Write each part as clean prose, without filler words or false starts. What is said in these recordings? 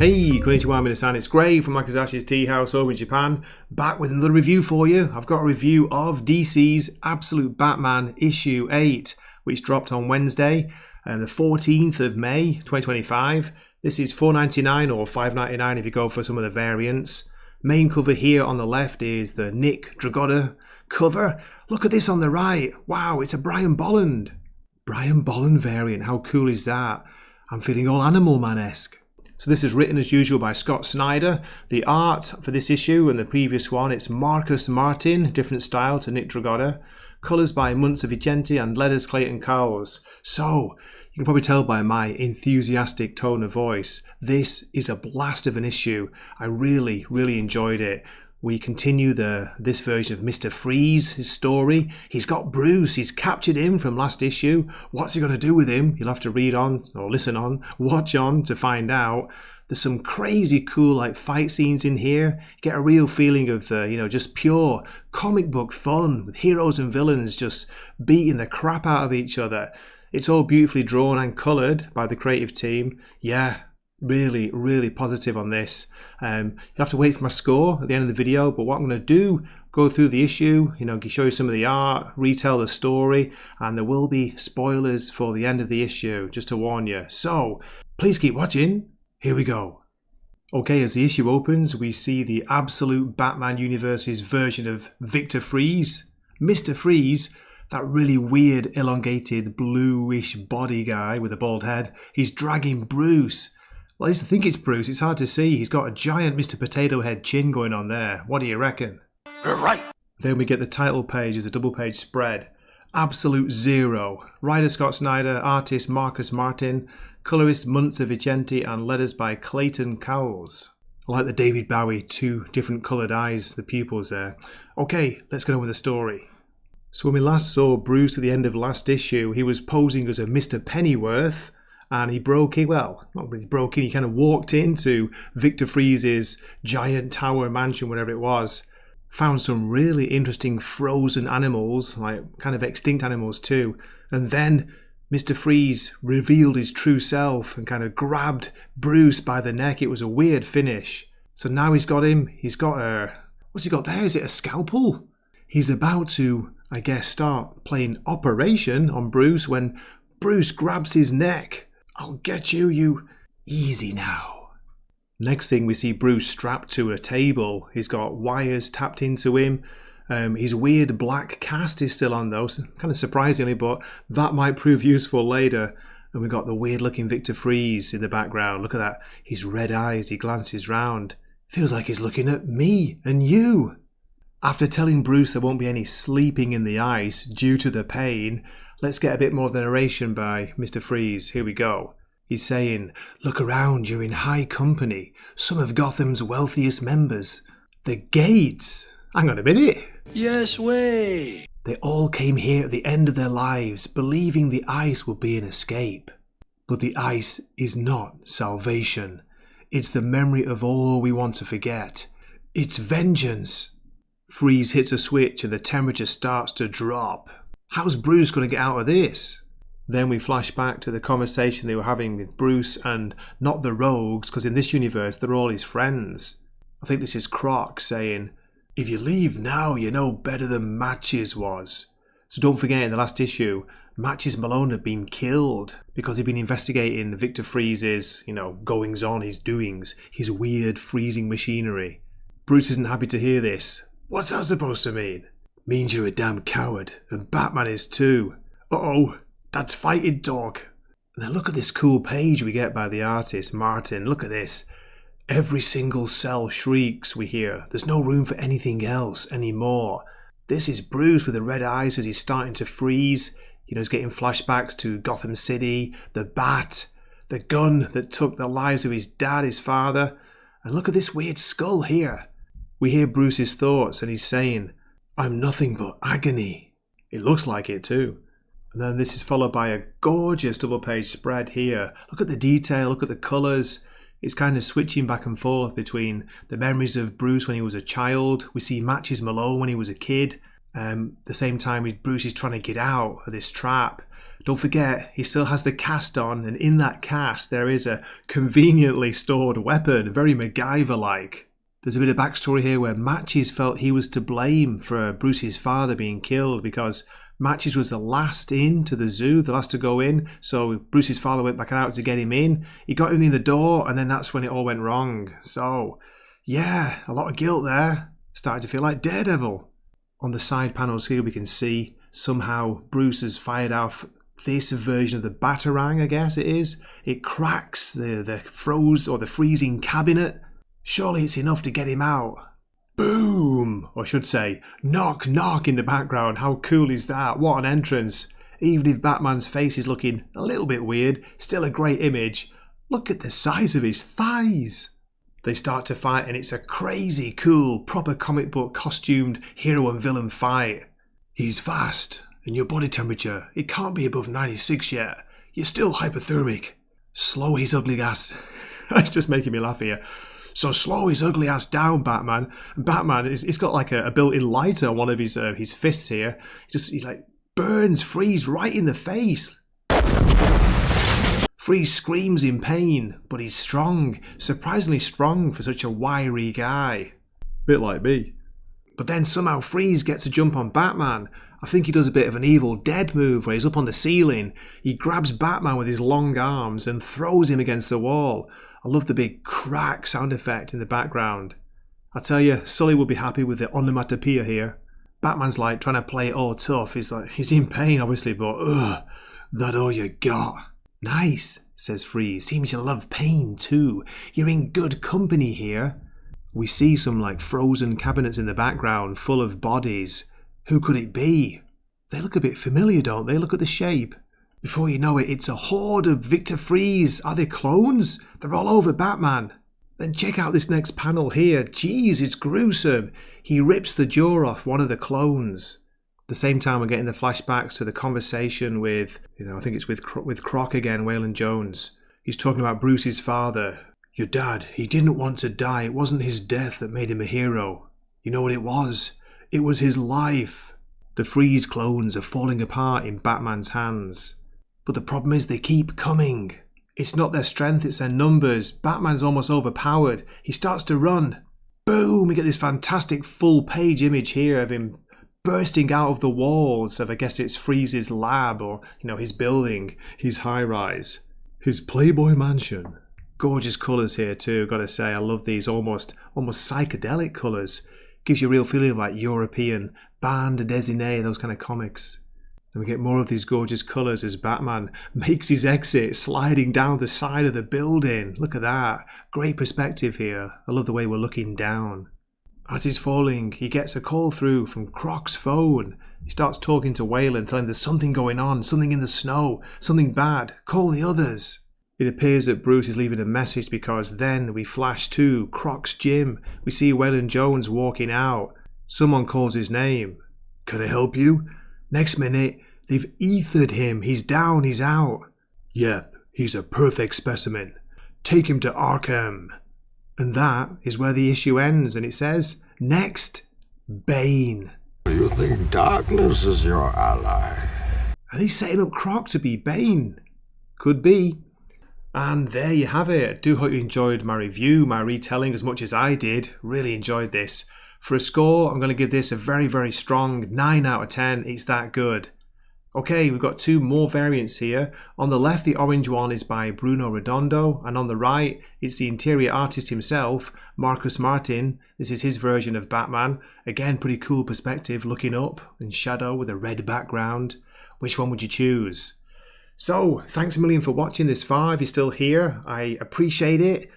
Hey, konnichiwa minasan, it's Gray from Wakizashi's Teahouse over in Japan, back with another review for you. I've got a review of DC's Absolute Batman issue 8, which dropped on Wednesday, the 14th of May 2025. This is $4.99 or $5.99 if you go for some of the variants. Main cover here on the left is the Nick Dragotta cover. Look at this on the right. Wow, it's a Brian Bolland. Brian Bolland variant, how cool is that? I'm feeling all Animal Man-esque. So this is written as usual by Scott Snyder. The art for this issue and the previous one, it's Marcus Martin, different style to Nick Dragotta. Colours by Muntsa Vicente and letters Clayton Cowles. So, you can probably tell by my enthusiastic tone of voice, this is a blast of an issue. I really enjoyed it. We continue this version of Mr. Freeze, his story. He's got Bruce, he's captured him from last issue. What's he going to do with him? You'll have to read on, or listen on, watch on to find out. There's some crazy cool fight scenes in here. You get a real feeling of just pure comic book fun with heroes and villains just beating the crap out of each other. It's all beautifully drawn and coloured by the creative team. Yeah. Really positive on this. You'll have to wait for my score at the end of the video, but what I'm going to do, go through the issue, show you some of the art, retell the story, and there will be spoilers for the end of the issue, just to warn you. So, please keep watching. Here we go. Okay, as the issue opens, we see the Absolute Batman Universe's version of Victor Freeze. Mr. Freeze, that really weird, elongated, bluish body guy with a bald head. He's dragging Bruce. Well, I used to think it's Bruce. It's hard to see. He's got a giant Mr. Potato Head chin going on there. What do you reckon? You're right. Then we get the title page as a double page spread. Absolute Zero. Writer Scott Snyder, artist Marcus Martin, colorist Muntsa Vicente, and letters by Clayton Cowles. I like the David Bowie, two different coloured eyes, the pupils there. Okay, let's get on with the story. So when we last saw Bruce at the end of last issue, he was posing as a Mr. Pennyworth. And he broke in, well, not really broke in, he kind of walked into Victor Freeze's giant tower mansion, whatever it was. Found some really interesting frozen animals, like kind of extinct animals too. And then Mr. Freeze revealed his true self and kind of grabbed Bruce by the neck. It was a weird finish. So now he's got him, he's got what's he got there? Is it a scalpel? He's about to, I guess, start playing Operation on Bruce when Bruce grabs his neck. I'll get you, you... Easy now. Next thing we see Bruce strapped to a table. He's got wires tapped into him. His weird black cast is still on though, kind of surprisingly, but that might prove useful later. And we've got the weird looking Victor Freeze in the background. Look at that. His red eyes, he glances round. Feels like he's looking at me and you. After telling Bruce there won't be any sleeping in the ice due to the pain, let's get a bit more of the narration by Mr. Freeze. Here we go. He's saying, look around, you're in high company. Some of Gotham's wealthiest members. The Gates. Hang on a minute. Yes way. They all came here at the end of their lives, believing the ice would be an escape. But the ice is not salvation. It's the memory of all we want to forget. It's vengeance. Freeze hits a switch and the temperature starts to drop. How's Bruce going to get out of this? Then we flash back to the conversation they were having with Bruce and not the rogues, because in this universe they're all his friends. I think this is Croc saying, if you leave now, you know better than Matches was. So don't forget, in the last issue, Matches Malone had been killed because he'd been investigating Victor Freeze's, goings on, his doings, his weird freezing machinery. Bruce isn't happy to hear this. What's that supposed to mean? Means you're a damn coward, and Batman is too. Uh-oh, that's fighting talk. And then look at this cool page we get by the artist, Martin. Look at this. Every single cell shrieks, we hear. There's no room for anything else anymore. This is Bruce with the red eyes as he's starting to freeze. He's getting flashbacks to Gotham City, the bat, the gun that took the lives of his dad, his father. And look at this weird skull here. We hear Bruce's thoughts and he's saying, I'm nothing but agony. It looks like it too. And then this is followed by a gorgeous double page spread here. Look at the detail, look at the colours. It's kind of switching back and forth between the memories of Bruce when he was a child. We see Matches Malone when he was a kid. The same time Bruce is trying to get out of this trap. Don't forget, he still has the cast on, and in that cast there is a conveniently stored weapon, very MacGyver-like. There's a bit of backstory here where Matches felt he was to blame for Bruce's father being killed because Matches was the last in to the zoo, the last to go in, so Bruce's father went back out to get him in. He got him in the door, and then that's when it all went wrong. So, yeah, a lot of guilt there. Started to feel like Daredevil. On the side panels here we can see somehow Bruce has fired off this version of the Batarang, I guess it is. It cracks the freezing cabinet. Surely it's enough to get him out. Boom! Or I should say, knock, knock in the background. How cool is that? What an entrance. Even if Batman's face is looking a little bit weird, still a great image. Look at the size of his thighs. They start to fight and it's a crazy, cool, proper comic book costumed hero and villain fight. He's fast, and your body temperature, it can't be above 96 yet. You're still hypothermic. Slow his ugly ass. It's just making me laugh here. So slow his ugly ass down, Batman. And Batman, he's got like a built-in lighter on one of his fists here. He like burns Freeze right in the face. Freeze screams in pain, but he's strong. Surprisingly strong for such a wiry guy. Bit like me. But then somehow Freeze gets a jump on Batman. I think he does a bit of an Evil Dead move where he's up on the ceiling. He grabs Batman with his long arms and throws him against the wall. I love the big crack sound effect in the background. I tell you, Sully will be happy with the onomatopoeia here. Batman's like trying to play it all tough. He's in pain obviously, but ugh, that all you got. Nice, says Freeze. Seems you love pain too. You're in good company here. We see some like frozen cabinets in the background full of bodies. Who could it be? They look a bit familiar, don't they? Look at the shape. Before you know it, it's a horde of Victor Freeze. Are they clones? They're all over Batman. Then check out this next panel here. Jeez, it's gruesome. He rips the jaw off one of the clones. At the same time, we're getting the flashbacks to the conversation with, I think it's with Croc again, Waylon Jones. He's talking about Bruce's father. Your dad, he didn't want to die. It wasn't his death that made him a hero. You know what it was? It was his life. The Freeze clones are falling apart in Batman's hands. But the problem is they keep coming. It's not their strength, it's their numbers. Batman's almost overpowered. He starts to run. Boom! We get this fantastic full page image here of him bursting out of the walls of, I guess it's Freeze's lab or, his building, his high-rise, his Playboy mansion. Gorgeous colours here too, gotta say. I love these almost psychedelic colours. Gives you a real feeling of like European bande dessinée, those kind of comics. Then we get more of these gorgeous colours as Batman makes his exit, sliding down the side of the building. Look at that. Great perspective here. I love the way we're looking down. As he's falling, he gets a call through from Croc's phone. He starts talking to Waylon, telling him there's something going on, something in the snow, something bad. Call the others. It appears that Bruce is leaving a message because then we flash to Croc's gym. We see Waylon Jones walking out. Someone calls his name. Can I help you? Next minute, they've ethered him. He's down, he's out. Yep, he's a perfect specimen. Take him to Arkham. And that is where the issue ends, and it says, next, Bane. You think darkness is your ally? Are they setting up Croc to be Bane? Could be. And there you have it. I do hope you enjoyed my review, my retelling as much as I did. Really enjoyed this. For a score, I'm going to give this a very, very strong 9 out of 10. It's that good. Okay, we've got two more variants here. On the left, the orange one is by Bruno Redondo, and on the right, it's the interior artist himself, Marcus Martin. This is his version of Batman. Again, pretty cool perspective, looking up in shadow with a red background. Which one would you choose? So, thanks a million for watching this far. If you're still here, I appreciate it.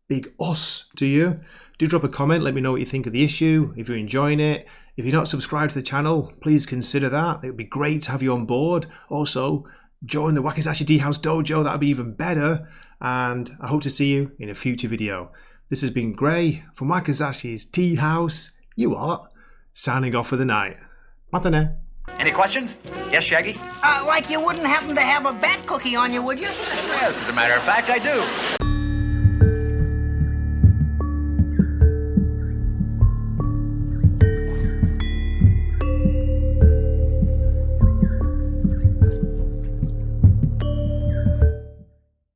Big us to you. Do drop a comment, let me know what you think of the issue, if you're enjoying it. If you're not subscribed to the channel, please consider that. It would be great to have you on board. Also, join the Wakizashi Teahouse Dojo, that would be even better. And I hope to see you in a future video. This has been Gray from Wakizashi's Teahouse. You what? Signing off for the night. Matane. Any questions? Yes, Shaggy? Like you wouldn't happen to have a bat cookie on you, would you? Yes, as a matter of fact, I do.